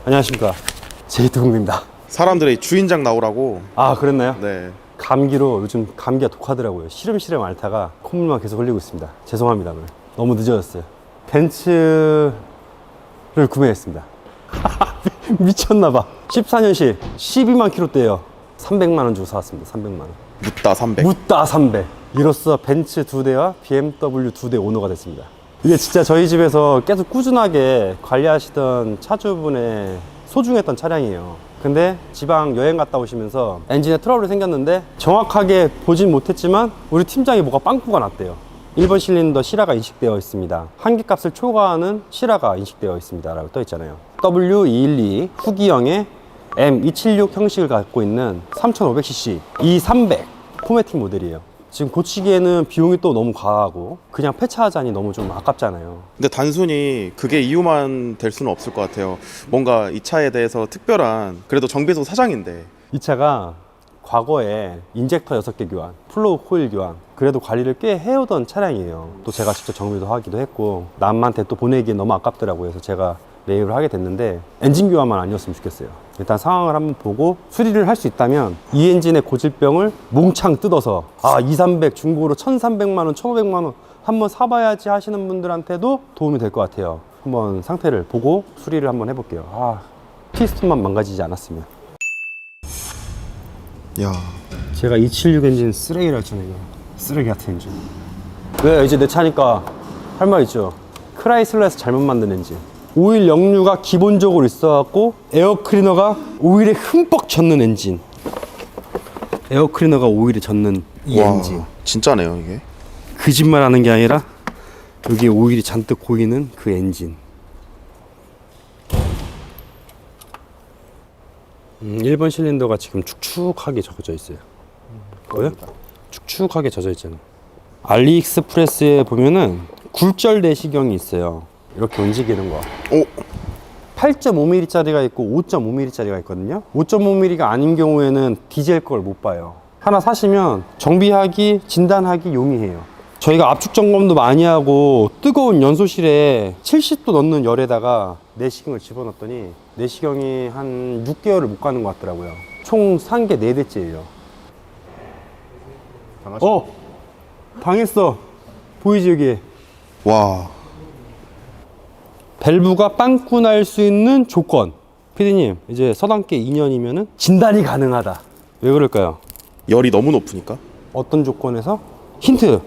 안녕하십니까, 제이트공입니다. 사람들이 주인장 나오라고. 아, 그랬나요? 네. 감기로 요즘 감기가 독하더라고요. 시름시름 앓다가 콧물만 계속 흘리고 있습니다. 죄송합니다. 오늘 너무 늦어졌어요. 벤츠를 구매했습니다. 미쳤나봐. 14년식 12만 킬로대예요. 300만 원 주고 사왔습니다. 300만 원. 묻다 300. 묻다 300. 이로써 벤츠 2대와 BMW 2대 오너가 됐습니다. 이게 진짜 저희 집에서 계속 꾸준하게 관리하시던 차주분의 소중했던 차량이에요. 근데 지방 여행 갔다 오시면서 엔진에 트러블이 생겼는데 정확하게 보진 못했지만 우리 팀장이 뭐가 빵꾸가 났대요. 1번 실린더 실화가 인식되어 있습니다. 한계값을 초과하는 실화가 인식되어 있습니다 라고 떠 있잖아요. W212 후기형의 M276 형식을 갖고 있는 3500cc E300 포매틱 모델이에요. 지금 고치기에는 비용이 또 너무 과하고 그냥 폐차하자니 너무 좀 아깝잖아요. 근데 단순히 그게 이유만 될 수는 없을 것 같아요. 뭔가 이 차에 대해서 특별한, 그래도 정비소 사장인데. 이 차가 과거에 인젝터 6개 교환, 플로우 코일 교환, 그래도 관리를 꽤 해오던 차량이에요. 또 제가 직접 정비도 하기도 했고 남한테 또 보내기엔 너무 아깝더라고요. 그래서 제가 매입을 하게 됐는데 엔진 교환만 아니었으면 좋겠어요. 일단 상황을 한번 보고 수리를 할 수 있다면 이 엔진의 고질병을 몽창 뜯어서 2,300 중고로 1,300만 원, 1,500만 원 한번 사봐야지 하시는 분들한테도 도움이 될 것 같아요. 한번 상태를 보고 수리를 한번 해볼게요. 피스톤만 망가지지 않았으면. 야, 제가 276 엔진 쓰레기라 했잖아요. 이거 쓰레기 같은 엔진. 왜 이제 내 차니까 할 말 있죠. 크라이슬러에서 잘못 만든 엔진. 오일 역류가 기본적으로 있어갖고 에어클리너가 오일에 흠뻑 젖는 엔진. 에어클리너가 오일에 젖는 이 엔진. 진짜네요 이게. 거짓말 하는 게 아니라 여기에 오일이 잔뜩 고이는 그 엔진. 1번 실린더가 지금 축축하게 젖어 있어요. 보여? 축축하게 젖어 있잖아. 알리익스프레스에 보면은 굴절 내시경이 있어요. 이렇게 움직이는 거. 오. 8.5mm 짜리가 있고 5.5mm 짜리가 있거든요. 5.5mm가 아닌 경우에는 디젤 걸 못 봐요. 하나 사시면 정비하기, 진단하기 용이해요. 저희가 압축 점검도 많이 하고 뜨거운 연소실에 70도 넣는 열에다가 내시경을 집어넣었더니 내시경이 한 6개월을 못 가는 것 같더라고요. 총 산 게 4대째예요. 당했어. 보이지 여기? 와. 밸브가 빵꾸 날 수 있는 조건. 피디님, 이제 서당계 2년이면은 진단이 가능하다. 왜 그럴까요? 열이 너무 높으니까. 어떤 조건에서? 힌트.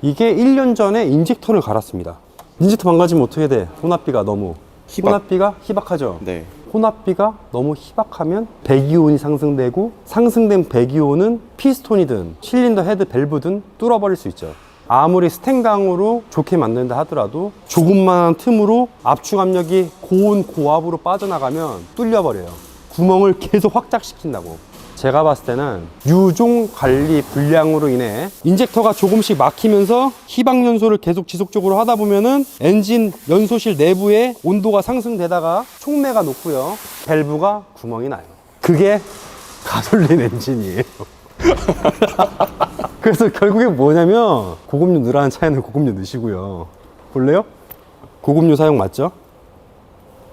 이게 1년 전에 인젝터를 갈았습니다. 인젝터 망가지면 어떻게 돼? 혼합비가 너무 혼합비가 희박하죠. 네. 혼합비가 너무 희박하면 배기온이 상승되고 상승된 배기온은 피스톤이든 실린더 헤드 밸브든 뚫어버릴 수 있죠. 아무리 스텐강으로 좋게 만든다 하더라도 조금만한 틈으로 압축 압력이 고온 고압으로 빠져나가면 뚫려버려요. 구멍을 계속 확장시킨다고. 제가 봤을 때는 유종 관리 불량으로 인해 인젝터가 조금씩 막히면서 희박 연소를 계속 지속적으로 하다 보면은 엔진 연소실 내부에 온도가 상승되다가 촉매가 높고요. 밸브가 구멍이 나요. 그게 가솔린 엔진이에요. 그래서 결국에 뭐냐면 고급류 넣으라는 차에는 고급류 넣으시고요. 볼래요? 고급류 사용 맞죠?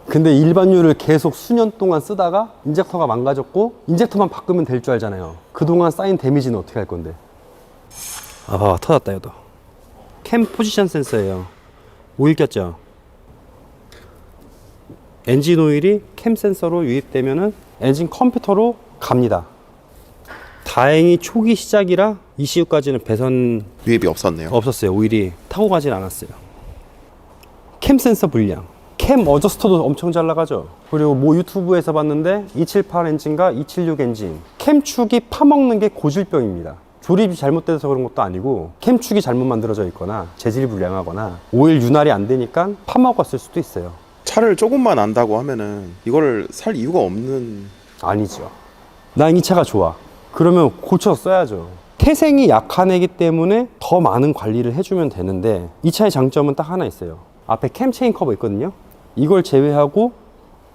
근데 일반유를 계속 수년 동안 쓰다가 인젝터가 망가졌고 인젝터만 바꾸면 될 줄 알잖아요. 그동안 쌓인 데미지는 어떻게 할 건데? 봐봐, 터졌다 이거. 캠 포지션 센서예요. 오일 꼈죠? 엔진 오일이 캠 센서로 유입되면은 엔진 컴퓨터로 갑니다. 다행히 초기 시작이라 ECU까지는 배선 유입이 없었네요. 없었어요. 오일이 타고 가진 않았어요. 캠 센서 불량. 캠 어저스터도 엄청 잘 나가죠. 그리고 뭐 유튜브에서 봤는데 278 엔진과 276 엔진 캠축이 파먹는 게 고질병입니다. 조립이 잘못돼서 그런 것도 아니고 캠축이 잘못 만들어져 있거나 재질이 불량하거나 오일 윤활이 안 되니까 파먹었을 수도 있어요. 차를 조금만 안다고 하면은 이거를 살 이유가 없는. 아니죠. 난 이 차가 좋아. 그러면 고쳐 써야죠. 태생이 약한 애기 때문에 더 많은 관리를 해주면 되는데 이 차의 장점은 딱 하나 있어요. 앞에 캠 체인 커버 있거든요. 이걸 제외하고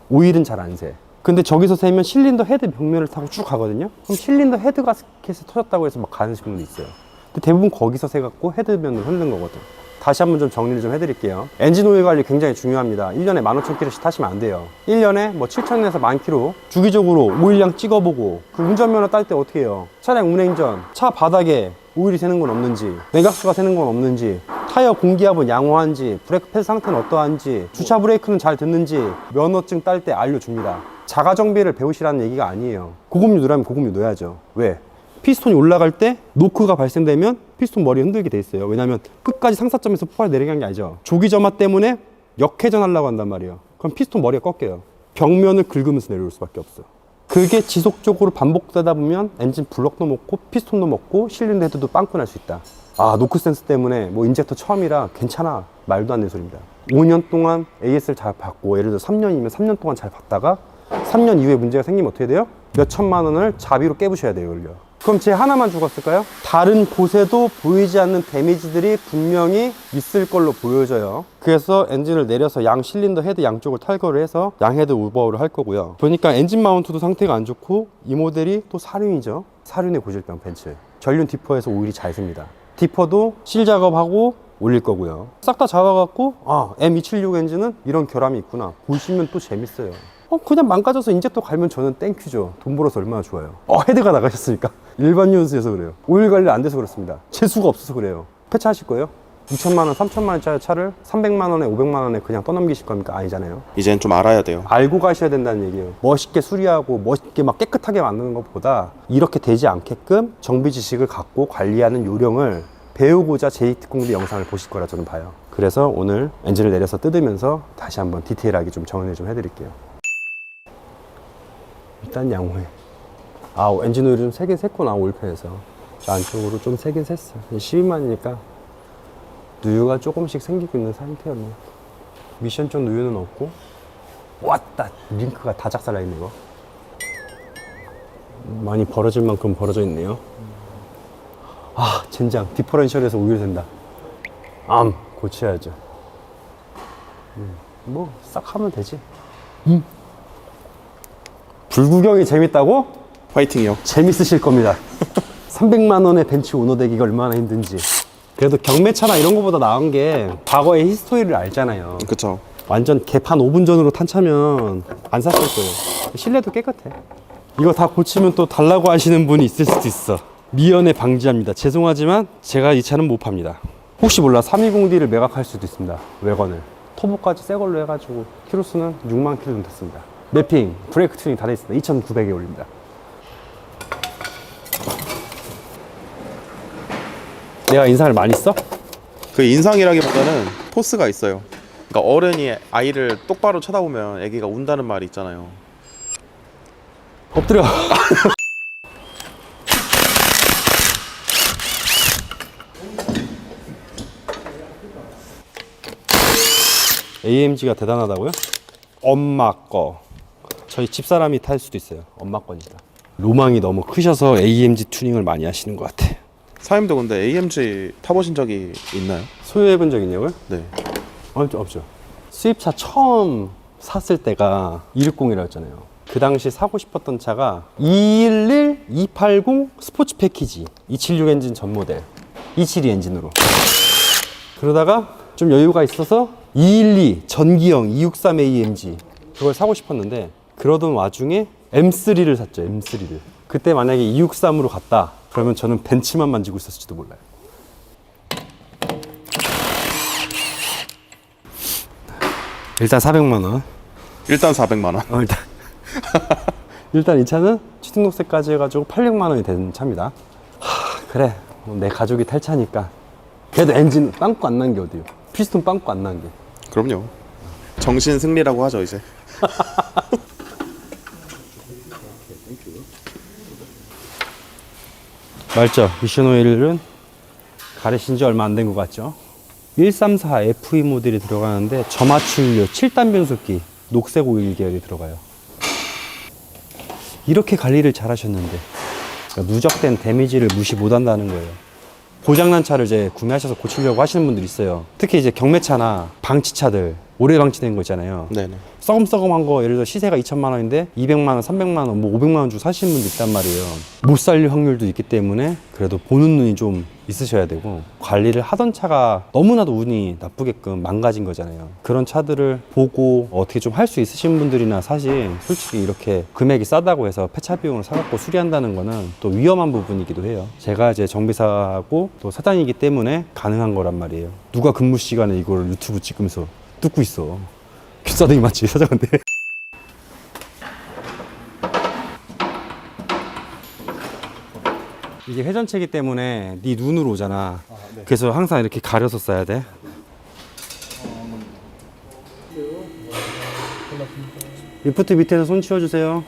오일은 잘 안 새. 근데 저기서 새면 실린더 헤드 벽면을 타고 쭉 가거든요. 그럼 실린더 헤드 가스켓이 터졌다고 해서 막 가는 친구도 있어요. 근데 대부분 거기서 새갖고 헤드면을 흐르는 거거든. 다시 한번 좀 정리를 좀 해드릴게요. 엔진 오일 관리 굉장히 중요합니다. 1년에 15,000km씩 타시면 안 돼요. 1년에 뭐 7,000에서 10,000km 주기적으로 오일량 찍어보고, 그 운전면허 딸 때 어떻게 해요? 차량 운행 전 차 바닥에 오일이 새는 건 없는지, 내각수가 새는 건 없는지, 타이어 공기압은 양호한지, 브레이크 패드 상태는 어떠한지, 주차 브레이크는 잘 듣는지 면허증 딸 때 알려줍니다. 자가 정비를 배우시라는 얘기가 아니에요. 고급류 넣으라면 고급류 넣어야죠. 왜? 피스톤이 올라갈 때 노크가 발생되면 피스톤 머리 흔들게 돼 있어요. 왜냐면 끝까지 상사점에서 폭발 내리게 한 게 아니죠. 조기점화 때문에 역회전하려고 한단 말이에요. 그럼 피스톤 머리가 꺾여요. 벽면을 긁으면서 내려올 수밖에 없어요. 그게 지속적으로 반복되다 보면 엔진 블럭도 먹고 피스톤도 먹고 실린더 헤드도 빵꾸 날 수 있다. 아, 노크 센스 때문에 뭐 인젝터 처음이라 괜찮아. 말도 안 되는 소리입니다. 5년 동안 AS를 잘 받고, 예를 들어 3년이면 3년 동안 잘 받다가 3년 이후에 문제가 생기면 어떻게 돼요? 몇 천만 원을 자비로 깨부셔야 돼요, 걸려. 그럼 쟤 하나만 죽었을까요? 다른 곳에도 보이지 않는 데미지들이 분명히 있을 걸로 보여져요. 그래서 엔진을 내려서 양 실린더 헤드 양쪽을 탈거를 해서 양 헤드 오버홀을 할 거고요. 보니까 엔진 마운트도 상태가 안 좋고, 이 모델이 또 사륜이죠. 사륜의 고질병 벤츠. 전륜 디퍼에서 오일이 잘 셉니다. 디퍼도 실 작업하고 올릴 거고요. 싹 다 잡아갖고, 아, M276 엔진은 이런 결함이 있구나. 보시면 또 재밌어요. 그냥 망가져서 인젝터 갈면 저는 땡큐죠. 돈 벌어서 얼마나 좋아요. 헤드가 나가셨으니까. 일반 유연수에서 그래요. 오일 관리 안 돼서 그렇습니다. 재수가 없어서 그래요. 폐차하실 거예요? 2천만 원, 3천만 원짜리 차를 300만 원에, 500만 원에 그냥 떠넘기실 겁니까? 아니잖아요. 이젠 좀 알아야 돼요. 알고 가셔야 된다는 얘기예요. 멋있게 수리하고 멋있게 막 깨끗하게 만드는 것보다 이렇게 되지 않게끔 정비 지식을 갖고 관리하는 요령을 배우고자 제이특공대 영상을 보실 거라 저는 봐요. 그래서 오늘 엔진을 내려서 뜯으면서 다시 한번 디테일하게 좀 정리 좀 해드릴게요. 일단 양호해. 아, 엔진 오일이 좀 세긴 샜구나, 오일팬에서. 안쪽으로 좀 세긴 샜어. 12만이니까 누유가 조금씩 생기고 있는 상태였네. 미션 쪽 누유는 없고, 왔다! 링크가 다 작살나 있네, 이거. 많이 벌어질 만큼 벌어져 있네요. 아, 젠장. 디퍼런셜에서 오일 샌다. 고쳐야죠. 뭐, 싹 하면 되지. 불구경이 재밌다고? 화이팅이요. 재밌으실 겁니다. 300만 원의 벤츠 오너 되기가 얼마나 힘든지. 그래도 경매차나 이런 거보다 나은 게 과거의 히스토리를 알잖아요. 그쵸. 완전 개판 5분 전으로 탄 차면 안 샀을 거예요. 실내도 깨끗해. 이거 다 고치면 또 달라고 하시는 분이 있을 수도 있어. 미연에 방지합니다. 죄송하지만 제가 이 차는 못 팝니다. 혹시 몰라 320D를 매각할 수도 있습니다. 외건을. 터보까지 새 걸로 해가지고 키로수는 6만 킬로 정도 됐습니다. 매핑, 브레이크 튜닝 다 돼 있습니다. 2,900에 올립니다. 내가 인상을 많이 써? 그 인상이라기보다는 포스가 있어요. 그러니까 어른이 아이를 똑바로 쳐다보면 애기가 운다는 말이 있잖아요. 엎드려. AMG가 대단하다고요? 엄마 거. 저희 집사람이 탈 수도 있어요. 엄마 거니까. 로망이 너무 크셔서 AMG 튜닝을 많이 하시는 것 같아. 사장님도 근데 AMG 타보신 적이 있나요? 소유해본 적 있냐고요? 네. 없죠. 수입차 처음 샀을 때가 260이라고 했잖아요. 그 당시 사고 싶었던 차가 211, 280 스포츠 패키지 276 엔진 전 모델 272 엔진으로. 그러다가 좀 여유가 있어서 212 전기형 263 AMG 그걸 사고 싶었는데, 그러던 와중에 M3를 샀죠. M3를. 그때 만약에 263으로 갔다 그러면 저는 벤츠만 만지고 있었을지도 몰라요. 일단 400만 원. 일단 400만 원. 일단 이 차는 취등록세까지 해가지고 800만 원이 되는 차입니다. 그래, 내 가족이 탈 차니까. 그래도 엔진 빵꾸 안 난 게 어디요? 피스톤 빵꾸 안 난 게. 그럼요. 정신 승리라고 하죠 이제. 맞죠? 미션 오일은 가르신 지 얼마 안 된 것 같죠? 134 FE 모델이 들어가는데 저마취율 7단 변속기 녹색 오일 계열이 들어가요. 이렇게 관리를 잘 하셨는데 그러니까 누적된 데미지를 무시 못 한다는 거예요. 고장난 차를 이제 구매하셔서 고치려고 하시는 분들이 있어요. 특히 이제 경매차나 방치차들 오래 방치된 거 있잖아요. 네네. 썩음썩음한 거 예를 들어 시세가 2천만 원인데 200만 원, 300만 원, 뭐 500만 원 주고 사시는 분도 있단 말이에요. 못 살 확률도 있기 때문에 그래도 보는 눈이 좀 있으셔야 되고, 관리를 하던 차가 너무나도 운이 나쁘게끔 망가진 거잖아요. 그런 차들을 보고 어떻게 좀 할 수 있으신 분들이나, 사실 솔직히 이렇게 금액이 싸다고 해서 폐차 비용을 사갖고 수리한다는 거는 또 위험한 부분이기도 해요. 제가 이제 정비사하고 또 사장이기 때문에 가능한 거란 말이에요. 누가 근무 시간에 이걸 유튜브 찍으면서 뜯고 있어. 비싸더니 맞지 사장한테. 이게 회전체이기 때문에 네 눈으로 오잖아. 네. 그래서 항상 이렇게 가려서 써야 돼. 리프트 밑에서 손 치워주세요.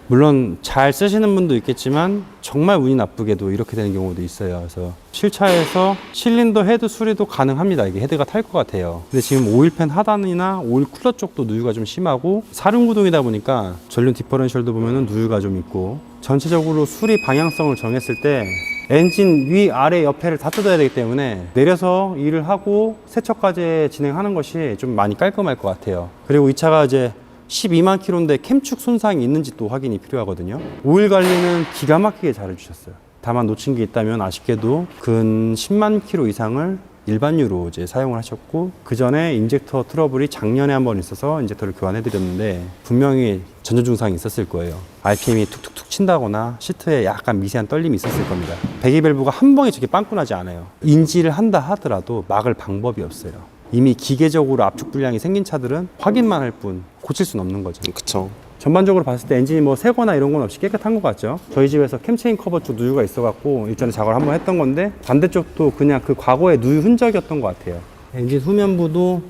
물론 잘 쓰시는 분도 있겠지만 정말 운이 나쁘게도 이렇게 되는 경우도 있어요. 그래서 실차에서 실린더 헤드 수리도 가능합니다. 이게 헤드가 탈 것 같아요. 근데 지금 오일팬 하단이나 오일 쿨러 쪽도 누유가 좀 심하고, 사륜구동이다 보니까 전륜 디퍼런셜도 보면은 누유가 좀 있고, 전체적으로 수리 방향성을 정했을 때 엔진 위, 아래, 옆에를 다 뜯어야 되기 때문에 내려서 일을 하고 세척까지 진행하는 것이 좀 많이 깔끔할 것 같아요. 그리고 이 차가 이제 12만 킬로인데 캠축 손상이 있는지 또 확인이 필요하거든요. 오일 관리는 기가 막히게 잘 해주셨어요. 다만 놓친 게 있다면 아쉽게도 근 10만 킬로 이상을 일반유로 이제 사용을 하셨고, 그 전에 인젝터 트러블이 작년에 한번 있어서 인젝터를 교환해 드렸는데 분명히 전조 증상이 있었을 거예요. RPM이 툭툭툭 친다거나 시트에 약간 미세한 떨림이 있었을 겁니다. 배기 밸브가 한 방에 저렇게 빵꾸 나지 않아요. 인지를 한다 하더라도 막을 방법이 없어요. 이미 기계적으로 압축 불량이 생긴 차들은 확인만 할 뿐 고칠 수는 없는 거죠. 그쵸. 전반적으로 봤을 때 엔진이 뭐 새거나 이런 건 없이 깨끗한 것 같죠. 저희 집에서 캠체인 커버 쪽 누유가 있어갖고 일전에 작업을 한번 했던 건데, 반대쪽도 그냥 그 과거의 누유 흔적이었던 것 같아요. 엔진 후면부도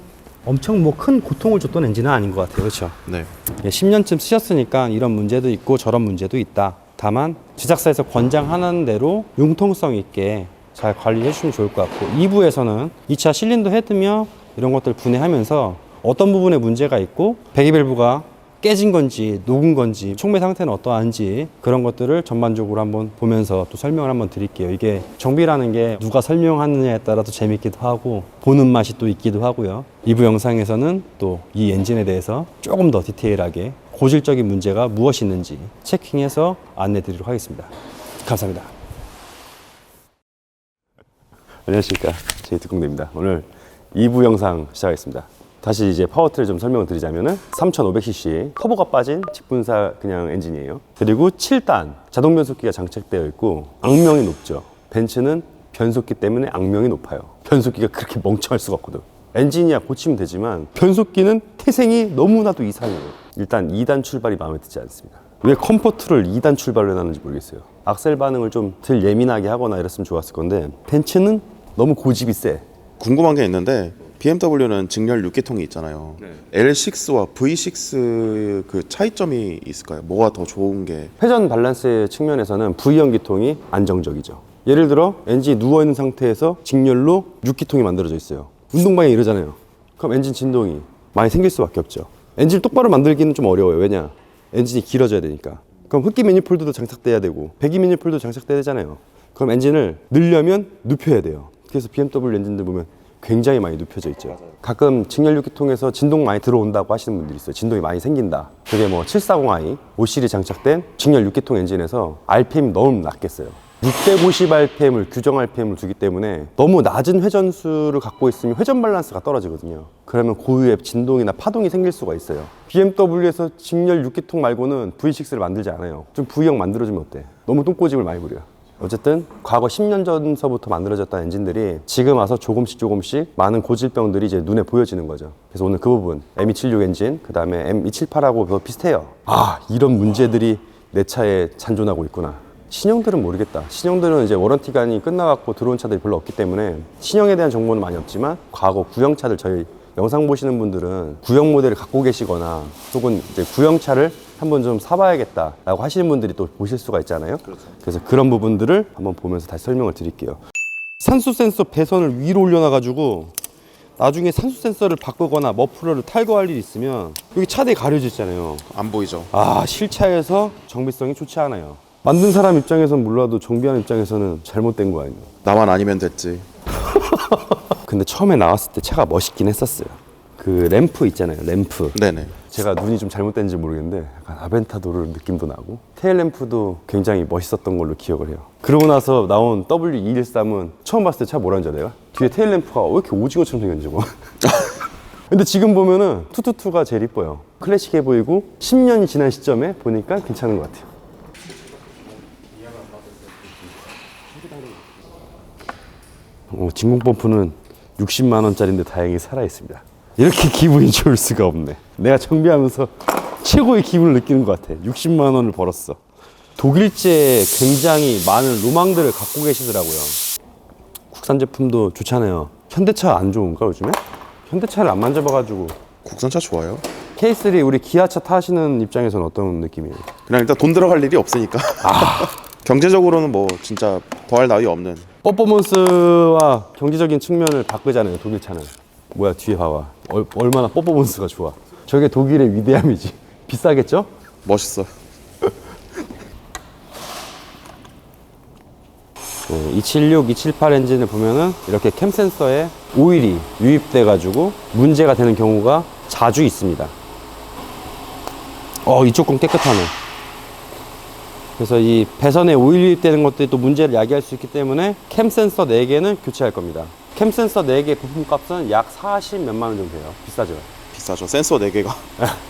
엄청 뭐 큰 고통을 줬던 엔진은 아닌 것 같아요. 그렇죠? 네. 10년쯤 쓰셨으니까 이런 문제도 있고 저런 문제도 있다. 다만 제작사에서 권장하는 대로 융통성 있게 잘 관리해 주시면 좋을 것 같고, 2부에서는 이 차 실린더 헤드며 이런 것들 분해하면서 어떤 부분에 문제가 있고 배기 밸브가 깨진 건지 녹은 건지 촉매 상태는 어떠한지 그런 것들을 전반적으로 한번 보면서 또 설명을 한번 드릴게요. 이게 정비라는 게 누가 설명하느냐에 따라서 재밌기도 하고 보는 맛이 또 있기도 하고요. 2부 영상에서는 또 이 엔진에 대해서 조금 더 디테일하게 고질적인 문제가 무엇이 있는지 체킹해서 안내 드리도록 하겠습니다. 감사합니다. 안녕하십니까, 제이특공대입니다. 오늘 2부 영상 시작하겠습니다. 다시 이제 파워트를 좀 설명을 드리자면은 3500cc 터보가 빠진 직분사 그냥 엔진이에요. 그리고 7단 자동 변속기가 장착되어 있고 악명이 높죠. 벤츠는 변속기 때문에 악명이 높아요. 변속기가 그렇게 멍청할 수가 없거든. 엔진이야 고치면 되지만 변속기는 태생이 너무나도 이상해요. 일단 2단 출발이 마음에 들지 않습니다. 왜 컴포트를 2단 출발을 해놨는지 모르겠어요. 악셀 반응을 좀 덜 예민하게 하거나 이랬으면 좋았을 건데, 벤츠는 너무 고집이 세. 궁금한 게 있는데 BMW는 직렬 6기통이 있잖아요. L6와 V6 그 차이점이 있을까요? 뭐가 더 좋은 게? 회전 밸런스 측면에서는 V형 기통이 안정적이죠. 예를 들어 엔진이 누워있는 상태에서 직렬로 6기통이 만들어져 있어요. 운동방향 이러잖아요. 그럼 엔진 진동이 많이 생길 수밖에 없죠. 엔진을 똑바로 만들기는 좀 어려워요. 왜냐? 엔진이 길어져야 되니까. 그럼 흡기 매니폴드도 장착돼야 되고 배기 매니폴드도 장착돼야 되잖아요. 그럼 엔진을 늘려면 눕혀야 돼요. 그래서 BMW 엔진들 보면 굉장히 많이 눕혀져 있죠. 가끔 직렬 6기통에서 진동 많이 들어온다고 하시는 분들이 있어요. 진동이 많이 생긴다. 그게 뭐 740i 5시리 장착된 직렬 6기통 엔진에서 RPM이 너무 낮겠어요. 650rpm을 규정 RPM을 두기 때문에 너무 낮은 회전수를 갖고 있으면 회전 밸런스가 떨어지거든요. 그러면 고유의 진동이나 파동이 생길 수가 있어요. BMW에서 직렬 6기통 말고는 V6를 만들지 않아요. 좀 V형 만들어주면 어때? 너무 똥꼬집을 많이 부려요. 어쨌든 과거 10년 전서부터 만들어졌던 엔진들이 지금 와서 조금씩 많은 고질병들이 이제 눈에 보여지는 거죠. 그래서 오늘 그 부분 M276 엔진, 그 다음에 M278하고 비슷해요. 아, 이런 문제들이 내 차에 잔존하고 있구나. 신형들은 모르겠다. 신형들은 이제 워런티 기간이 끝나갖고 들어온 차들이 별로 없기 때문에 신형에 대한 정보는 많이 없지만, 과거 구형차들, 저희 영상 보시는 분들은 구형 모델을 갖고 계시거나 혹은 이제 구형차를 한번 좀 사봐야겠다라고 하시는 분들이 또 보실 수가 있잖아요. 그래서 그런 부분들을 한번 보면서 다시 설명을 드릴게요. 산소 센서 배선을 위로 올려놔가지고 나중에 산소 센서를 바꾸거나 머플러를 탈거할 일이 있으면 여기 차대에 가려져 있잖아요. 안 보이죠? 아, 실차에서 정비성이 좋지 않아요. 만든 사람 입장에선 몰라도 정비하는 입장에서는 잘못된 거 아니에요. 나만 아니면 됐지. 근데 처음에 나왔을 때 차가 멋있긴 했었어요. 그 램프 있잖아요, 램프. 네네. 제가 눈이 좀 잘못된지 모르겠는데 약간 아벤타도르 느낌도 나고 테일 램프도 굉장히 멋있었던 걸로 기억을 해요. 그러고 나서 나온 W213은 처음 봤을 때 차 뭐라는 줄 알아요? 뒤에 테일 램프가 왜 이렇게 오징어처럼 생겼는지 뭐. 근데 지금 보면은 투투투가 제일 이뻐요. 클래식해 보이고 10년이 지난 시점에 보니까 괜찮은 것 같아요. 진공 펌프는 60만 원짜리인데 다행히 살아 있습니다. 이렇게 기분이 좋을 수가 없네. 내가 정비하면서 최고의 기분을 느끼는 것 같아. 60만 원을 벌었어. 독일제 굉장히 많은 로망들을 갖고 계시더라고요. 국산 제품도 좋잖아요. 현대차 안 좋은가 요즘에? 현대차를 안 만져봐가지고. 국산차 좋아요. K3 우리 기아차 타시는 입장에서는 어떤 느낌이에요? 그냥 일단 돈 들어갈 일이 없으니까. 경제적으로는 뭐 진짜 더할 나위 없는. 퍼포먼스와 경제적인 측면을 바꾸잖아요, 독일 차는. 뭐야, 뒤에 봐봐. 얼마나 퍼포먼스가 좋아. 저게 독일의 위대함이지. 비싸겠죠? 멋있어. 네, 276, 278 엔진을 보면은 이렇게 캠 센서에 오일이 유입돼 가지고 문제가 되는 경우가 자주 있습니다. 이쪽 건 깨끗하네. 그래서 이 배선에 오일 유입되는 것들이 또 문제를 야기할 수 있기 때문에 캠 센서 4개는 교체할 겁니다. 캠 센서 4개 부품값은 약 40 몇만 원 정도 돼요. 비싸죠? 비싸죠. 센서 4개가.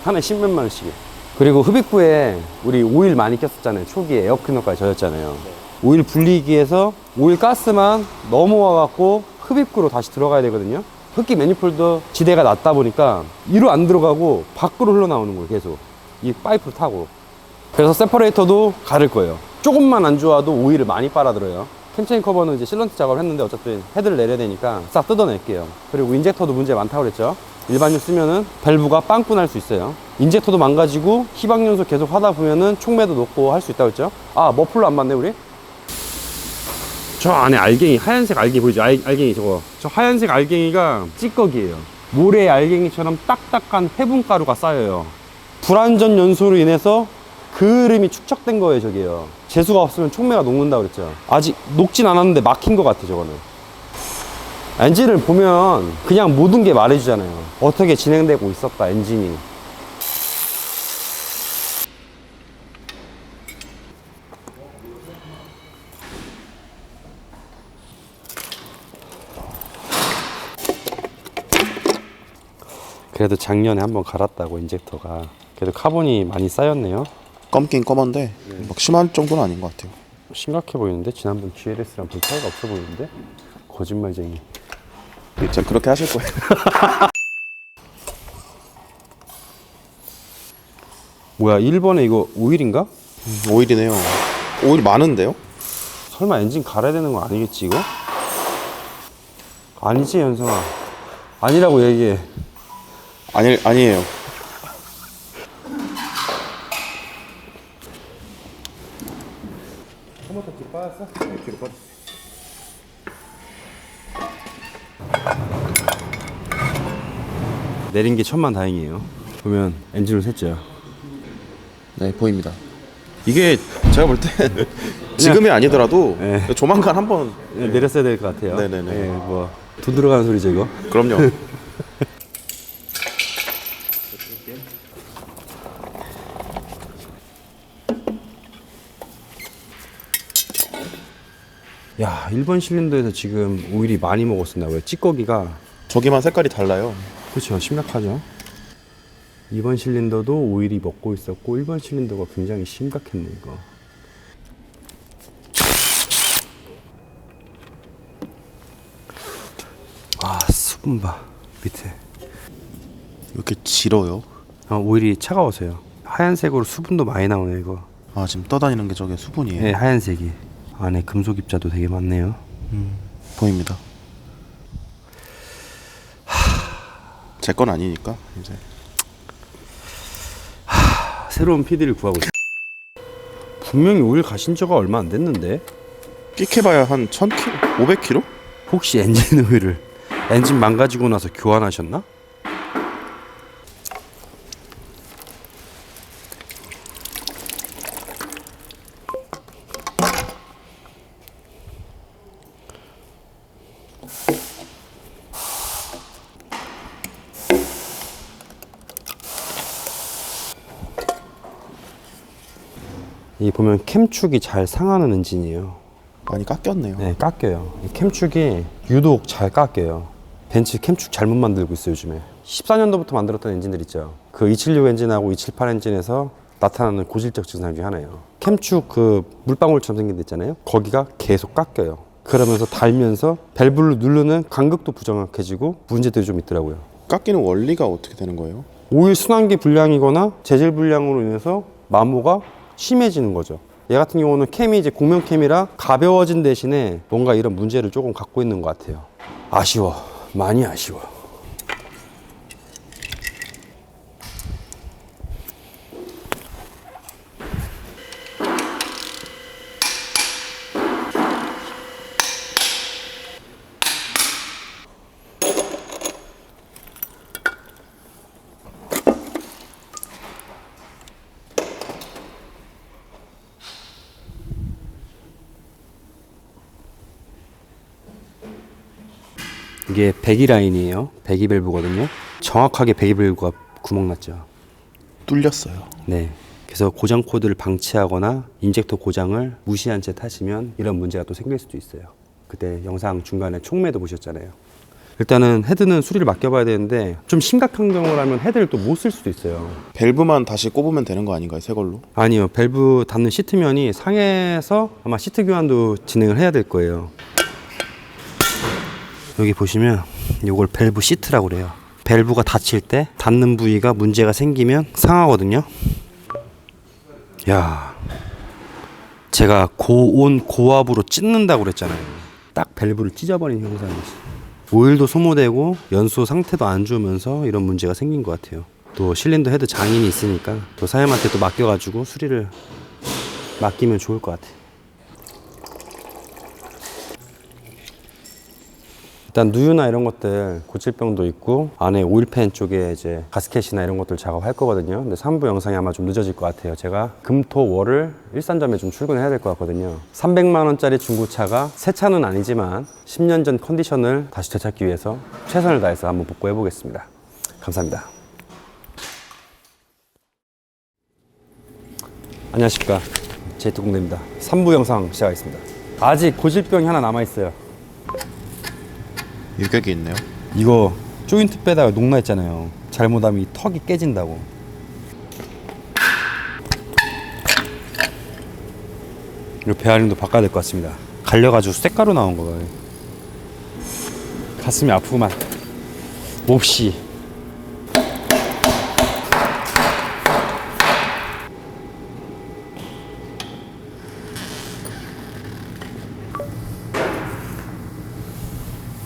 하나에 10 몇만 원씩이에요. 그리고 흡입구에 우리 오일 많이 꼈었잖아요. 초기에 에어클리너까지 젖었잖아요. 오일 분리기에서 오일 가스만 넘어와 갖고 흡입구로 다시 들어가야 되거든요. 흡기 매니폴드 지대가 낮다 보니까 이로 안 들어가고 밖으로 흘러나오는 거예요. 계속 이 파이프를 타고. 그래서 세퍼레이터도 가를 거예요. 조금만 안 좋아도 오일을 많이 빨아들어요. 캠체인 커버는 이제 실런트 작업을 했는데 어차피 헤드를 내려야 되니까 싹 뜯어낼게요. 그리고 인젝터도 문제 많다고 그랬죠. 일반유 쓰면은 밸브가 빵꾸 날 수 있어요. 인젝터도 망가지고 희박연소 계속 하다 보면은 촉매도 높고 할 수 있다고 했죠. 머플러 안 봤네 우리? 저 안에 알갱이, 하얀색 알갱이 보이죠? 알갱이 저거. 저 하얀색 알갱이가 찌꺼기예요. 모래 알갱이처럼 딱딱한 해분가루가 쌓여요. 불완전 연소로 인해서 그름이 축적된 거예요, 저게요. 재수가 없으면 촉매가 녹는다고 그랬죠. 아직 녹진 않았는데 막힌 것 같아, 저거는. 엔진을 보면 그냥 모든 게 말해주잖아요. 어떻게 진행되고 있었다, 엔진이. 그래도 작년에 한번 갈았다고, 인젝터가. 그래도 카본이 많이 쌓였네요. 검긴 검은데 막 심한 정도는 아닌 것 같아요. 심각해 보이는데? 지난번 GLS랑 별 차이가 없어 보이는데? 거짓말쟁이. 전 그렇게 하실 거예요. 뭐야, 1번에 이거 오일인가? 오일이네요. 오일 많은데요? 설마 엔진 갈아야 되는 거 아니겠지, 이거? 아니지, 연성아. 아니라고 얘기해. 아니에요. 컴퓨터 뒤로 빠졌어? 네, 뒤로 빠졌어. 내린 게 천만다행이에요. 보면 엔진을 샜죠. 네, 보입니다. 이게 제가 볼 때 지금이 아니더라도 네. 조만간 한번 내렸어야 될 것 같아요. 네네네. 네, 돈 들어가는 소리죠, 이거? 그럼요. 야, 1번 실린더에서 지금 오일이 많이 먹었습니다. 왜? 찌꺼기가. 저기만 색깔이 달라요. 그렇죠. 심각하죠. 2번 실린더도 오일이 먹고 있었고 1번 실린더가 굉장히 심각했네, 이거. 수분 봐, 밑에. 이렇게 질어요. 오일이 차가워서요. 하얀색으로 수분도 많이 나오네, 이거. 지금 떠다니는 게 저게 수분이에요. 네, 하얀색이. 안에 금속 입자도 되게 많네요. 보입니다. 제 건 아니니까 이제. 새로운 PD를 구하고 있어요. 분명히 오일 가신 지가 얼마 안 됐는데? 끽해봐야 한 1000km? 500km? 혹시 엔진 오일을 엔진 망가지고 나서 교환하셨나? 이 보면 캠축이 잘 상하는 엔진이에요. 많이 깎였네요. 네, 깎여요. 이 캠축이 유독 잘 깎여요. 벤츠 캠축 잘못 만들고 있어요, 요즘에. 14년도부터 만들었던 엔진들 있죠. 그 276 엔진하고 278 엔진에서 나타나는 고질적 증상 중에 하나예요. 캠축 그 물방울처럼 생긴 데 있잖아요. 거기가 계속 깎여요. 그러면서 달면서 밸브를 누르는 간극도 부정확해지고 문제들이 좀 있더라고요. 깎이는 원리가 어떻게 되는 거예요? 오일 순환기 불량이거나 재질 불량으로 인해서 마모가 심해지는 거죠. 얘 같은 경우는 캠이 이제 공명 캠이라 가벼워진 대신에 뭔가 이런 문제를 조금 갖고 있는 것 같아요. 아쉬워. 많이 아쉬워. 이게 배기 라인이에요. 배기 밸브거든요. 정확하게 배기 밸브가 구멍 났죠. 뚫렸어요. 네. 그래서 고장 코드를 방치하거나 인젝터 고장을 무시한 채 타시면 이런 문제가 또 생길 수도 있어요. 그때 영상 중간에 촉매도 보셨잖아요. 일단은 헤드는 수리를 맡겨봐야 되는데 좀 심각한 경우라면 헤드를 또 못 쓸 수도 있어요. 밸브만 다시 꼽으면 되는 거 아닌가요? 새 걸로? 아니요. 밸브 닿는 시트면이 상해서 아마 시트 교환도 진행을 해야 될 거예요. 여기 보시면 이걸 밸브 시트라고 그래요. 밸브가 닫힐 때 닿는 부위가 문제가 생기면 상하거든요. 야, 제가 고온 고압으로 찢는다고 그랬잖아요. 딱 밸브를 찢어버린 형상이지. 오일도 소모되고 연소 상태도 안 좋으면서 이런 문제가 생긴 것 같아요. 또 실린더 헤드 장인이 있으니까 또 사장님한테 또 맡겨가지고 수리를 맡기면 좋을 것 같아요. 일단 누유나 이런 것들 고칠 병도 있고 안에 오일팬 쪽에 이제 가스켓이나 이런 것들 작업할 거거든요. 근데 3부 영상이 아마 좀 늦어질 것 같아요. 제가 금토월을 일산점에 좀 출근해야 될 것 같거든요. 300만 원짜리 중고차가 새 차는 아니지만 10년 전 컨디션을 다시 되찾기 위해서 최선을 다해서 한번 복구해 보겠습니다. 감사합니다. 안녕하십니까, 제이트공대입니다. 3부 영상 시작하겠습니다. 아직 고질병이 하나 남아있어요. 유격이 있네요. 이거 조인트 빼다가 녹나했잖아요. 잘못하면 이 턱이 깨진다고. 이 베어링도 바꿔야 될 것 같습니다. 갈려가지고 쇳가루 나온 거예요. 가슴이 아프구만. 몹시.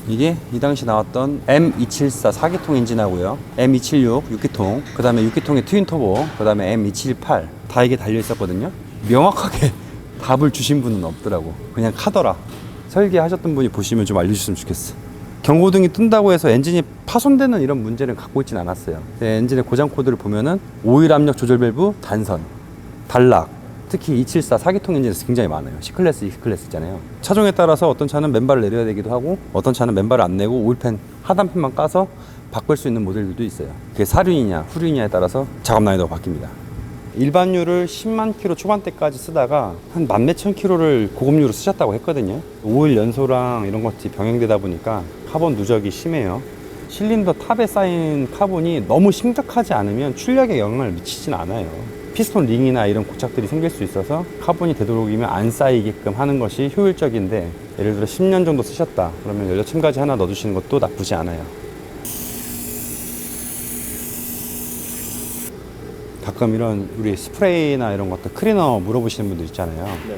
이게 이 당시 나왔던 M274 4기통 엔진하고요, M276 6기통, 그 다음에 6기통의 트윈터보, 그 다음에 M278 다 이게 달려 있었거든요. 명확하게 답을 주신 분은 없더라고. 그냥 카더라. 설계하셨던 분이 보시면 좀 알려주셨으면 좋겠어. 경고등이 뜬다고 해서 엔진이 파손되는 이런 문제는 갖고 있진 않았어요. 엔진의 고장 코드를 보면은 오일 압력 조절 밸브 단선, 단락, 특히 274 4기통 엔진에서 굉장히 많아요. C클래스, E클래스 있잖아요. 차종에 따라서 어떤 차는 맨발을 내려야 되기도 하고 어떤 차는 맨발을 안 내고 오일팬 하단팬만 까서 바꿀 수 있는 모델들도 있어요. 그게 사륜이냐 후륜이냐에 따라서 작업 난이도가 바뀝니다. 일반유를 10만 킬로 초반대까지 쓰다가 한 만 몇천 킬로를 고급유로 쓰셨다고 했거든요. 오일 연소랑 이런 것들이 병행되다 보니까 카본 누적이 심해요. 실린더 탑에 쌓인 카본이 너무 심각하지 않으면 출력에 영향을 미치진 않아요. 피스톤 링이나 이런 고착들이 생길 수 있어서 카본이 되도록이면 안 쌓이게끔 하는 것이 효율적인데, 예를 들어 10년 정도 쓰셨다 그러면 연료 첨가제 하나 넣어주시는 것도 나쁘지 않아요. 가끔 이런 우리 스프레이나 이런 것들 클리너 물어보시는 분들 있잖아요. 네.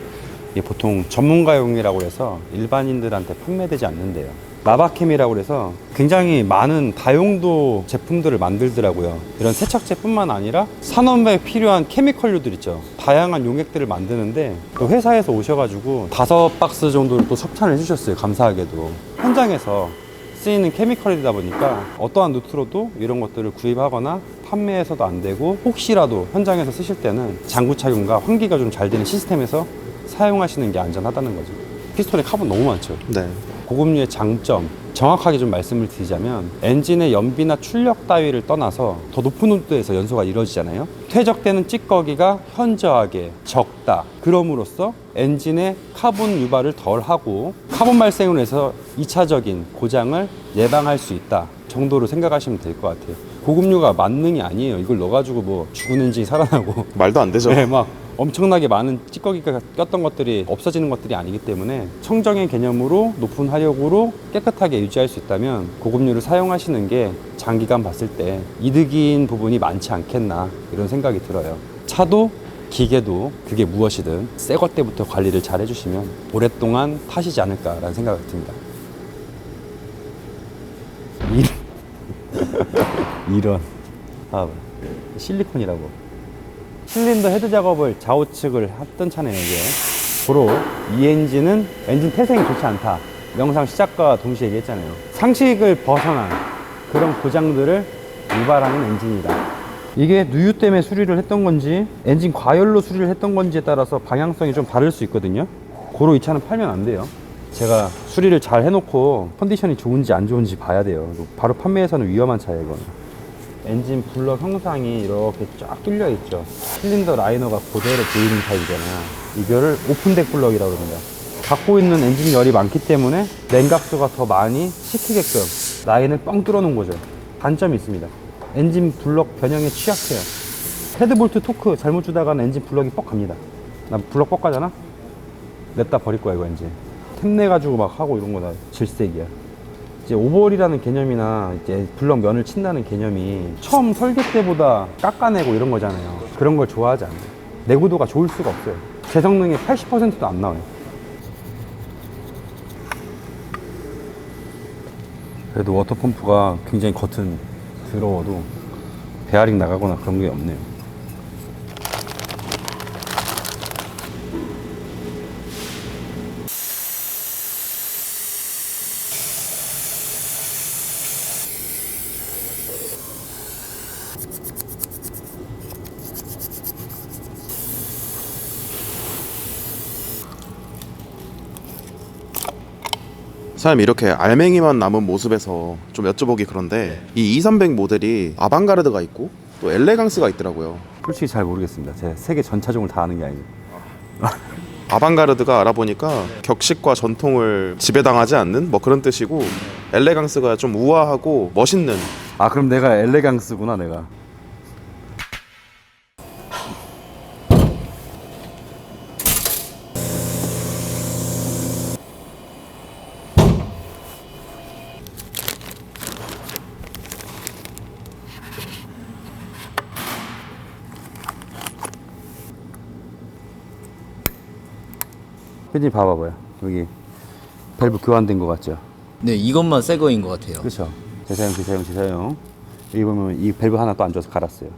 이게 보통 전문가용이라고 해서 일반인들한테 판매되지 않는데요. 라바캠이라고 해서 굉장히 많은 다용도 제품들을 만들더라고요. 이런 세척제뿐만 아니라 산업에 필요한 케미컬류들 있죠. 다양한 용액들을 만드는데 또 회사에서 오셔가지고 5박스 정도를 또 협찬을 해주셨어요. 감사하게도. 현장에서 쓰이는 케미컬이다 보니까 어떠한 루트로도 이런 것들을 구입하거나 판매해서도 안 되고, 혹시라도 현장에서 쓰실 때는 장구 착용과 환기가 좀 잘 되는 시스템에서 사용하시는 게 안전하다는 거죠. 피스톤에 카본 너무 많죠. 네. 고급류의 장점 정확하게 좀 말씀을 드리자면 엔진의 연비나 출력 따위를 떠나서 더 높은 온도에서 연소가 이루어지잖아요. 퇴적되는 찌꺼기가 현저하게 적다. 그럼으로써 엔진의 카본 유발을 덜하고 카본 발생으로 해서 2차적인 고장을 예방할 수 있다 정도로 생각하시면 될 것 같아요. 고급류가 만능이 아니에요. 이걸 넣어가지고 뭐 죽은 엔진이 살아나고 말도 안 되죠. 네, 막 엄청나게 많은 찌꺼기가 꼈던 것들이 없어지는 것들이 아니기 때문에 청정의 개념으로 높은 화력으로 깨끗하게 유지할 수 있다면 고급류를 사용하시는 게 장기간 봤을 때 이득인 부분이 많지 않겠나 이런 생각이 들어요. 차도 기계도 그게 무엇이든 새 것 때부터 관리를 잘 해주시면 오랫동안 타시지 않을까라는 생각이 듭니다. 이런 실리콘이라고 실린더 헤드 작업을 좌우측을 했던 차네요. 이게 고로 이 엔진은 엔진 태생이 좋지 않다. 영상 시작과 동시에 얘기했잖아요. 상식을 벗어난 그런 고장들을 유발하는 엔진이다. 이게 누유 때문에 수리를 했던 건지 엔진 과열로 수리를 했던 건지에 따라서 방향성이 좀 다를 수 있거든요. 고로 이 차는 팔면 안 돼요. 제가 수리를 잘 해놓고 컨디션이 좋은지 안 좋은지 봐야 돼요. 바로 판매에서는 위험한 차예요, 이거는. 엔진 블럭 형상이 이렇게 쫙 뚫려 있죠. 실린더 라이너가 그대로 보이는 타입이잖아요. 이거를 오픈덱 블럭이라고 합니다. 갖고 있는 엔진 열이 많기 때문에 냉각수가 더 많이 식히게끔 라인을 뻥 뚫어 놓은 거죠. 단점이 있습니다. 엔진 블럭 변형에 취약해요. 헤드볼트 토크 잘못 주다가는 엔진 블럭이 뻑 갑니다. 나 블럭 뻑 가잖아? 냈다 버릴 거야 이거 엔진. 템 내가지고 막 하고 이런 거다 질색이야. 이제 오버홀이라는 개념이나 이제 블럭 면을 친다는 개념이 처음 설계 때보다 깎아내고 이런 거잖아요. 그런 걸 좋아하지 않아요. 내구도가 좋을 수가 없어요. 제 성능의 80%도 안 나와요. 그래도 워터펌프가 굉장히 겉은 더러워도 베어링 나가거나 그런 게 없네요. 사장님 이렇게 알맹이만 남은 모습에서 좀 여쭤보기 그런데 이 2300 모델이 아방가르드가 있고 또 엘레강스가 있더라고요. 솔직히 잘 모르겠습니다. 제 세계 전 차종을 다 아는 게 아니고. 아방가르드가 알아보니까 격식과 전통을 지배당하지 않는 뭐 그런 뜻이고 엘레강스가 좀 우아하고 멋있는. 아 그럼 내가 엘레강스구나 내가. 피디님 봐봐봐요. 여기 밸브 교환된 거 같죠? 네, 이것만 새 거인 것 같아요. 그렇죠. 재사용. 여기 보면 이 밸브 하나 또 안 줘서 갈았어요.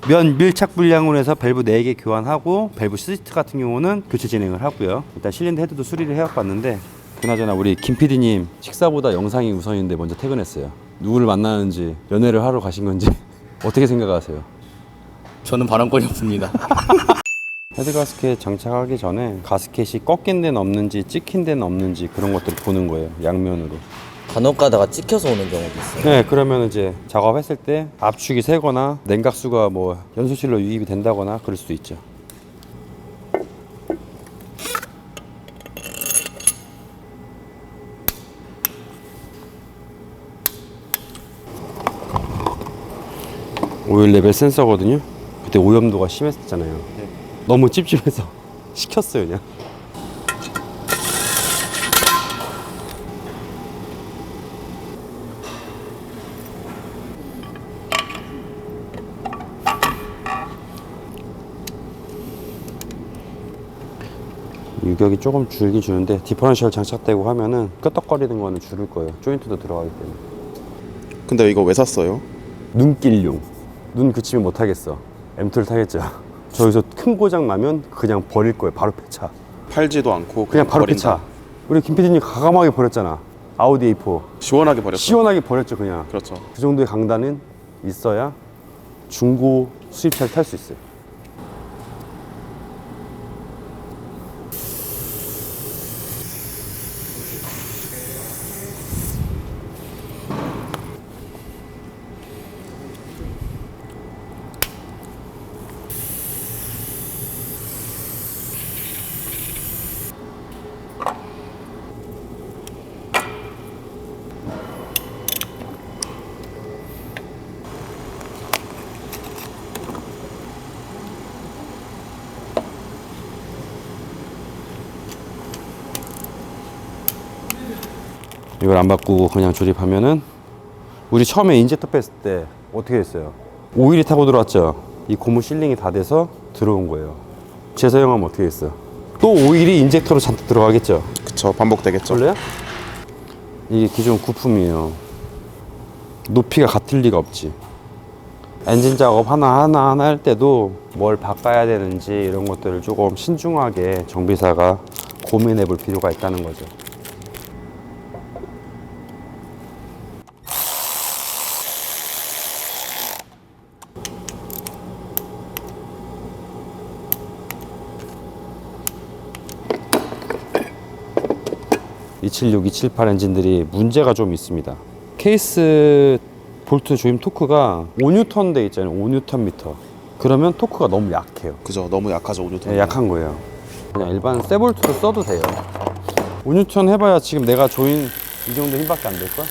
면 밀착 불량으로 해서 밸브 4개 교환하고 밸브 시트 같은 경우는 교체 진행을 하고요. 일단 실린더 헤드도 수리를 해왔봤는데 그나저나 우리 김 PD님 식사보다 영상이 우선인데 먼저 퇴근했어요. 누구를 만나는지 연애를 하러 가신 건지 어떻게 생각하세요? 저는 발언권이 없습니다. 헤드 가스켓 장착하기 전에 가스켓이 꺾인 데는 없는지 찍힌 데는 없는지 그런 것들을 보는 거예요. 양면으로. 간혹 가다가 찍혀서 오는 경우도 있어요. 네, 그러면 이제 작업했을 때 압축이 새거나 냉각수가 뭐 연소실로 유입이 된다거나 그럴 수도 있죠. 오일 레벨 센서거든요. 그때 오염도가 심했었잖아요. 너무 찝찝해서 시켰어요 그냥. 유격이 조금 줄긴 주는데 디퍼런셜 장착되고 하면은 끄떡거리는 거는 줄을 거예요. 조인트도 들어가기 때문에. 근데 이거 왜 샀어요? 눈길용. 눈 그치면 못 하겠어. M2를 타겠죠. 저기서 큰 고장 나면 그냥 버릴 거예요. 바로 폐차. 팔지도 않고 그냥 바로 버린다. 폐차. 우리 김 PD님 과감하게 버렸잖아. 아우디 A4 시원하게 버렸죠. 시원하게 버렸죠 그냥. 그렇죠. 그 정도의 강단은 있어야 중고 수입차를 탈 수 있어요. 이걸 안 바꾸고 그냥 조립하면은 우리 처음에 인젝터 뺐을 때 어떻게 됐어요? 오일이 타고 들어왔죠. 이 고무 실링이 다 돼서 들어온 거예요. 재사용하면 어떻게 됐어? 또 오일이 인젝터로 잔뜩 들어가겠죠. 그쵸, 반복되겠죠. 원래요? 이게 기존 구품이에요. 높이가 같을 리가 없지. 엔진 작업 하나 할 때도 뭘 바꿔야 되는지 이런 것들을 조금 신중하게 정비사가 고민해 볼 필요가 있다는 거죠. (276) (278) 엔진들이 문제가 좀 있습니다. 케이스 볼트 조임 토크가 5N 돼 있잖아요. 5Nm. 그러면 토크가 너무 약해요. 그죠, 너무 약하죠, 5N. 네, 약한 거예요. 그냥 일반 쇠 볼트로 써도 돼요. 5N 해봐야 지금 내가 조인 이 정도 힘밖에 안 될걸?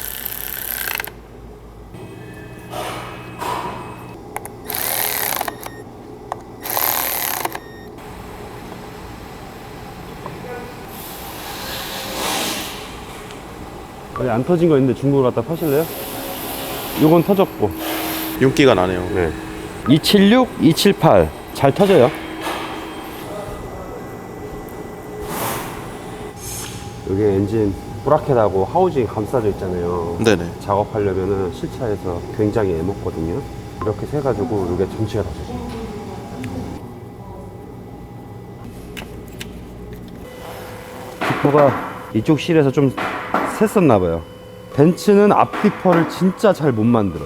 여기 안 터진 거 있는데 중고로 갖다 파실래요? 요건 터졌고. 윤기가 나네요. 네. 276, 278 잘 터져요. 여기 엔진 브라켓하고 하우징이 감싸져 있잖아요. 네네. 작업하려면은 실차에서 굉장히 애먹거든요. 이렇게 세가지고 이게 전체가 다 젖어요. 디퍼가 이쪽 실에서 좀 샜었나봐요. 벤츠는 앞디퍼를 진짜 잘 못 만들어.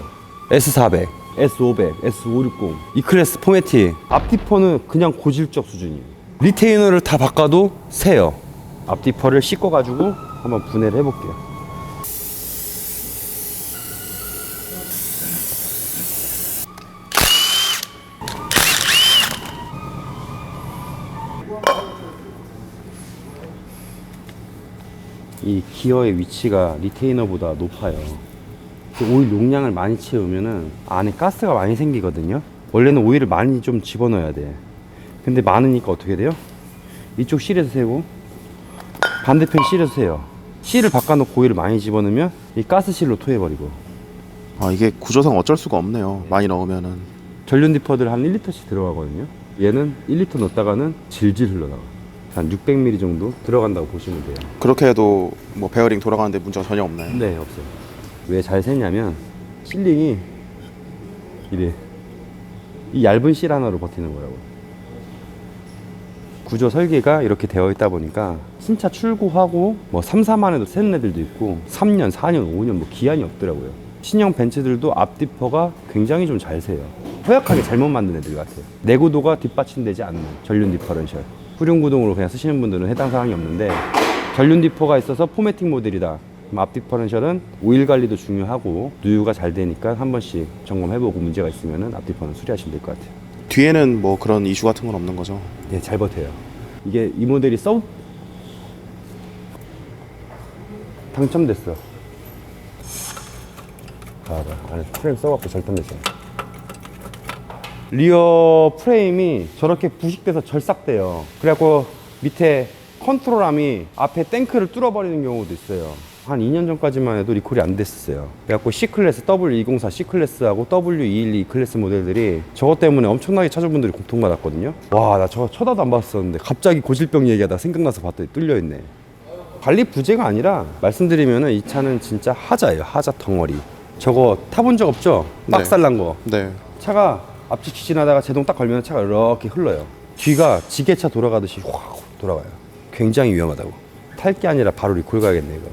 S400, S500, S560 이 클래스 포매틱 앞디퍼는 그냥 고질적 수준이에요. 리테이너를 다 바꿔도 새요. 앞디퍼를 씻고가지고 한번 분해를 해볼게요. 이 기어의 위치가 리테이너보다 높아요. 오일 용량을 많이 채우면은 안에 가스가 많이 생기거든요. 원래는 오일을 많이 좀 집어넣어야 돼. 근데 많으니까 어떻게 돼요? 이쪽 실에서 세고 반대편 실에서 세요. 실을 바꿔놓고 오일을 많이 집어넣으면 이 가스실로 토해버리고. 아, 이게 구조상 어쩔 수가 없네요. 많이 넣으면은. 전륜 디퍼들 한 1리터씩 들어가거든요. 얘는 1리터 넣었다가는 질질 흘러나가. 한 600ml 정도 들어간다고 보시면 돼요. 그렇게 해도 뭐 베어링 돌아가는데 문제가 전혀 없나요? 네, 없어요. 왜 잘 새냐면 실링이 이래. 이 얇은 실 하나로 버티는 거라고. 구조 설계가 이렇게 되어 있다 보니까 신차 출고하고 뭐 3, 4만 해도 새는 애들도 있고 3년, 4년, 5년 뭐 기한이 없더라고요. 신형 벤츠들도 앞디퍼가 굉장히 좀 잘 새요. 허약하게 잘못 만든 애들 같아요. 내구도가 뒷받침되지 않는 전륜 디퍼런셜. 후륜구동으로 그냥 쓰시는 분들은 해당 사항이 없는데 전륜 디퍼가 있어서 포매틱 모델이다. 그럼 앞 디퍼런셜은 오일 관리도 중요하고 누유가 잘 되니까 한 번씩 점검해보고 문제가 있으면 앞 디퍼는 수리하시면 될 것 같아요. 뒤에는 뭐 그런 이슈 같은 건 없는 거죠? 네, 잘 버텨요. 이게 이 모델이 당첨됐어. 봐봐, 안에 프레임 써갖고 절단됐잖아. 리어 프레임이 저렇게 부식돼서 절삭돼요. 그래갖고 밑에 컨트롤함이 앞에 탱크를 뚫어버리는 경우도 있어요. 한 2년 전까지만 해도 리콜이 안 됐었어요. 그래갖고 C클래스, W204 C클래스하고 W212 클래스 모델들이 저것 때문에 엄청나게 차주분들이 고통받았거든요. 와, 나 저거 쳐다도 안 봤었는데 갑자기 고질병 얘기하다 생각나서 봤더니 뚫려있네. 관리 부재가 아니라 말씀드리면은 이 차는 진짜 하자예요. 하자 덩어리. 저거 타본 적 없죠? 빡살난 거. 네. 차가 앞뒤 지나다가 제동 딱 걸면 차가 이렇게 흘러요. 뒤가 지게차 돌아가듯이 확 돌아가요. 굉장히 위험하다고. 탈 게 아니라 바로 리콜 가야겠네 이거.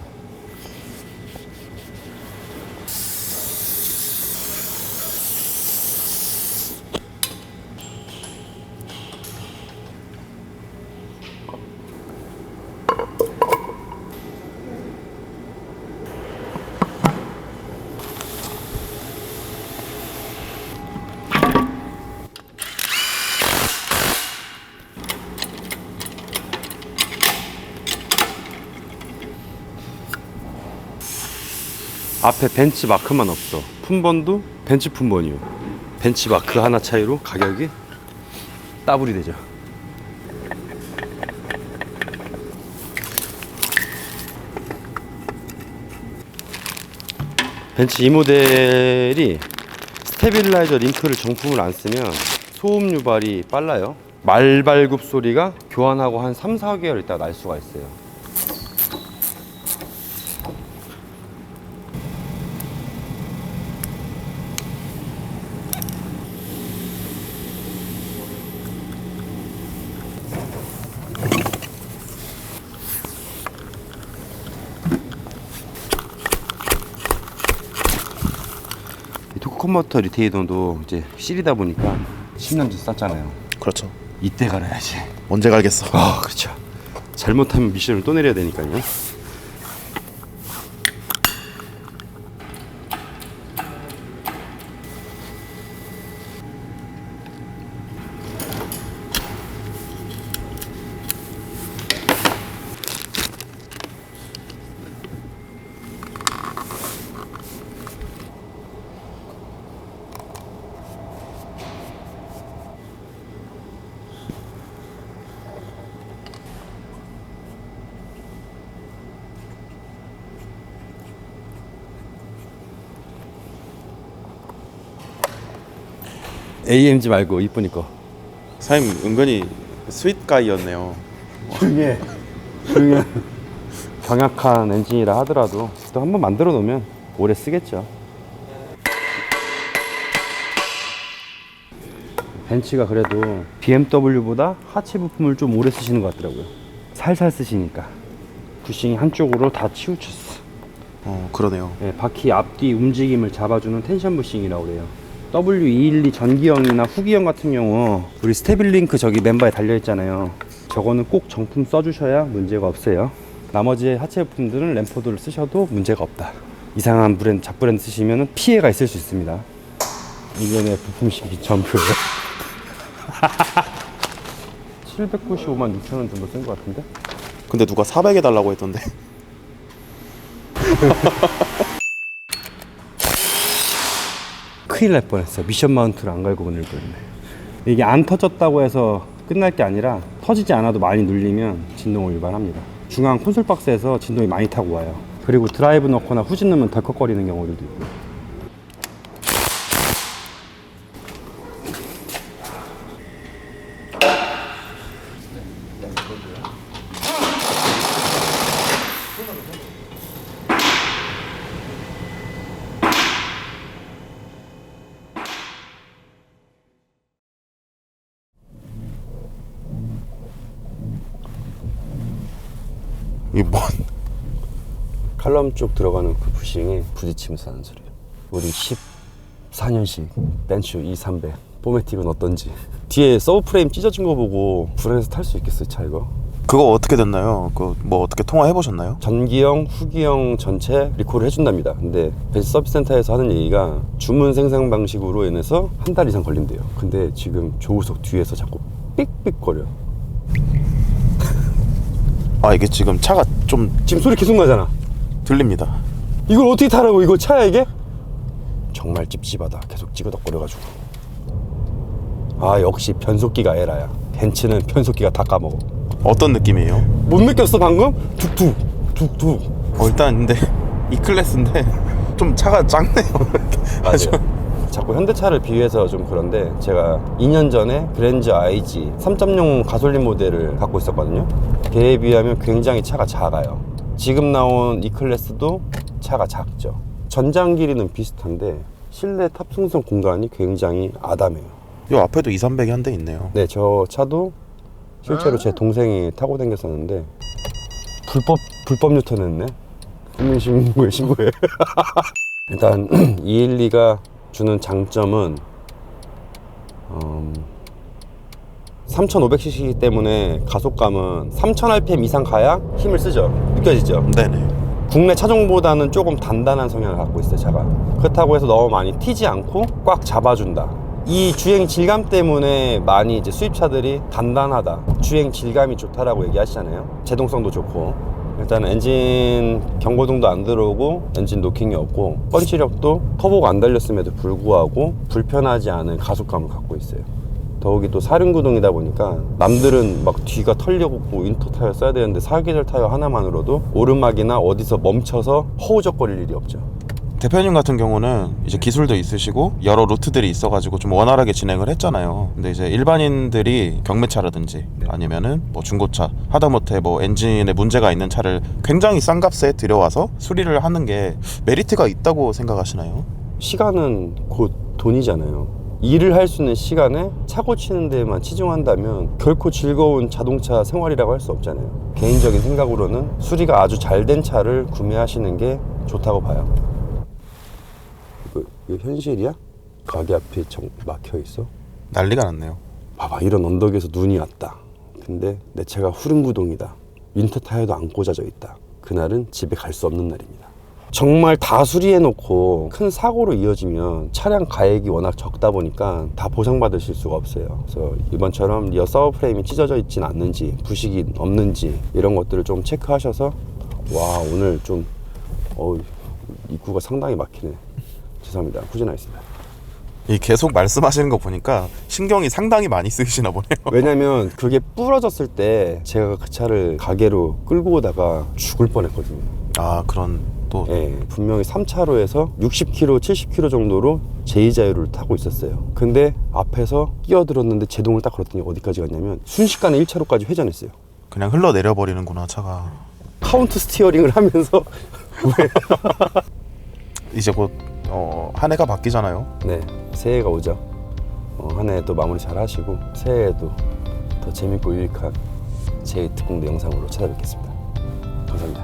앞에 벤츠 마크만 없어. 품번도 벤츠 품번이요. 벤츠 마크 하나 차이로 가격이 더블이 되죠. 벤츠 이 모델이 스테빌라이저 링크를 정품을 안 쓰면 소음 유발이 빨라요. 말발굽 소리가 교환하고 한 3, 4개월 있다가 날 수가 있어요. 이 토크 컨버터 리테이너도 이제 실이다 보니까 10년 전 쌌잖아요. 그렇죠. 이때 갈아야지. 언제 갈겠어. 아, 그렇죠. 잘못하면 미션을 또 내려야 되니까요. AMG 말고 이쁘니 거. 사장님 은근히 스윗 가이였네요. 조용해. 조용해. 병약한 엔진이라 하더라도 또 한번 만들어 놓으면 오래 쓰겠죠. 벤츠가 그래도 BMW보다 하체 부품을 좀 오래 쓰시는 것 같더라고요. 살살 쓰시니까. 부싱이 한쪽으로 다 치우쳤어. 그러네요. 네, 바퀴 앞뒤 움직임을 잡아주는 텐션 부싱이라고 그래요. W212 전기형이나 후기형 같은 경우 우리 스테빌링크 저기 멤버에 달려있잖아요. 저거는 꼭 정품 써주셔야 문제가 없어요. 나머지 하체 부품들은 램포드를 쓰셔도 문제가 없다. 이상한 브랜드, 잡브랜드 쓰시면 피해가 있을 수 있습니다. 1년에 부품 시기 전표예요. 795만 6천 원 정도 쓴 것 같은데? 근데 누가 400에 달라고 했던데. 큰일 날 뻔했어. 미션 마운트를 안 갈고 보낼 뻔했네. 이게 안 터졌다고 해서 끝날 게 아니라 터지지 않아도 많이 눌리면 진동을 유발합니다. 중앙 콘솔 박스에서 진동이 많이 타고 와요. 그리고 드라이브 넣거나 후진 넣으면 덜컥거리는 경우들도 있고. 이게 뭔? 칼럼 쪽 들어가는 그 부싱이 부딪히면서 하는 소리예요. 우리 14년식 벤츠 E300 포매틱은 어떤지. 뒤에 서브프레임 찢어진 거 보고 불안해서 탈 수 있겠어요, 차 이거? 그거 어떻게 됐나요? 그 뭐 어떻게 통화해 보셨나요? 전기형, 후기형 전체 리콜을 해준답니다. 근데 벤츠 서비스 센터에서 하는 얘기가 주문 생산 방식으로 인해서 한 달 이상 걸린대요. 근데 지금 조우석 뒤에서 자꾸 삑삑거려. 아 이게 지금 차가 좀 지금 소리 계속 나잖아. 들립니다. 이걸 어떻게 타라고? 이거 차야 이게? 정말 찝찝하다. 계속 찌그덕거려가지고. 아 역시 변속기가 에라야. 벤츠는 변속기가 다 까먹어. 어떤 느낌이에요? 못 느꼈어 방금? 툭툭 툭툭. 일단 근데 이 클래스인데 좀 차가 작네요. 맞아요. 자꾸 현대차를 비유해서 좀 그런데 제가 2년 전에 그랜저 IG 3.0 가솔린 모델을 갖고 있었거든요. 걔에 비하면 굉장히 차가 작아요. 지금 나온 이 클래스도 차가 작죠. 전장 길이는 비슷한데 실내 탑승성 공간이 굉장히 아담해요. 요 앞에도 2,300이 한 대 있네요. 네, 저 차도 실제로 제 동생이 타고 다녔었는데 불법 유턴했네. 신고해. 일단 212가 주는 장점은 3500cc 때문에 가속감은 3000rpm 이상 가야 힘을 쓰죠. 느껴지죠? 네네. 국내 차종보다는 조금 단단한 성향을 갖고 있어요, 차가. 그렇다고 해서 너무 많이 튀지 않고 꽉 잡아준다. 이 주행 질감 때문에 많이 이제 수입차들이 단단하다, 주행 질감이 좋다라고 얘기하시잖아요. 제동성도 좋고. 일단 엔진 경고등도 안 들어오고 엔진 노킹이 없고 펀치력도 터보가 안 달렸음에도 불구하고 불편하지 않은 가속감을 갖고 있어요. 더욱이 또 사륜구동이다 보니까 남들은 막 뒤가 털려고 인터 타이어 써야 되는데 사계절 타이어 하나만으로도 오르막이나 어디서 멈춰서 허우적거릴 일이 없죠. 대표님 같은 경우는 이제 기술도 있으시고 여러 루트들이 있어가지고 좀 원활하게 진행을 했잖아요. 근데 이제 일반인들이 경매차라든지 아니면은 뭐 중고차, 하다못해 뭐 엔진에 문제가 있는 차를 굉장히 싼 값에 들여와서 수리를 하는 게 메리트가 있다고 생각하시나요? 시간은 곧 돈이잖아요. 일을 할 수 있는 시간에 차 고치는 데만 치중한다면 결코 즐거운 자동차 생활이라고 할 수 없잖아요. 개인적인 생각으로는 수리가 아주 잘 된 차를 구매하시는 게 좋다고 봐요. 이거 현실이야? 가게 앞에 막혀 있어? 난리가 났네요. 봐봐, 이런 언덕에서 눈이 왔다. 근데 내 차가 후륜구동이다. 윈터 타이어도 안 꽂아져 있다. 그날은 집에 갈 수 없는 날입니다. 정말 다 수리해놓고 큰 사고로 이어지면 차량 가액이 워낙 적다 보니까 다 보상받으실 수가 없어요. 그래서 이번처럼 리어 서브프레임이 찢어져 있진 않는지, 부식이 없는지 이런 것들을 좀 체크하셔서 와, 오늘 좀 입구가 상당히 막히네. 죄송합니다. 후진하겠습니다. 이 계속 말씀하시는 거 보니까 신경이 상당히 많이 쓰이시나 보네요. 왜냐면 그게 부러졌을 때 제가 그 차를 가게로 끌고 오다가 죽을 뻔했거든요. 아, 그런 또 예, 분명히 3차로에서 60km, 70km 정도로 제2자유를 타고 있었어요. 근데 앞에서 끼어들었는데 제동을 딱 걸었더니 어디까지 갔냐면 순식간에 1차로까지 회전했어요. 그냥 흘러내려 버리는구나, 차가. 카운트 스티어링을 하면서 이제 곧 한 해가 바뀌잖아요. 네, 새해가 오죠. 한 해 또 마무리 잘 하시고 새해에도 더 재밌고 유익한 제 특공대 영상으로 찾아뵙겠습니다. 감사합니다.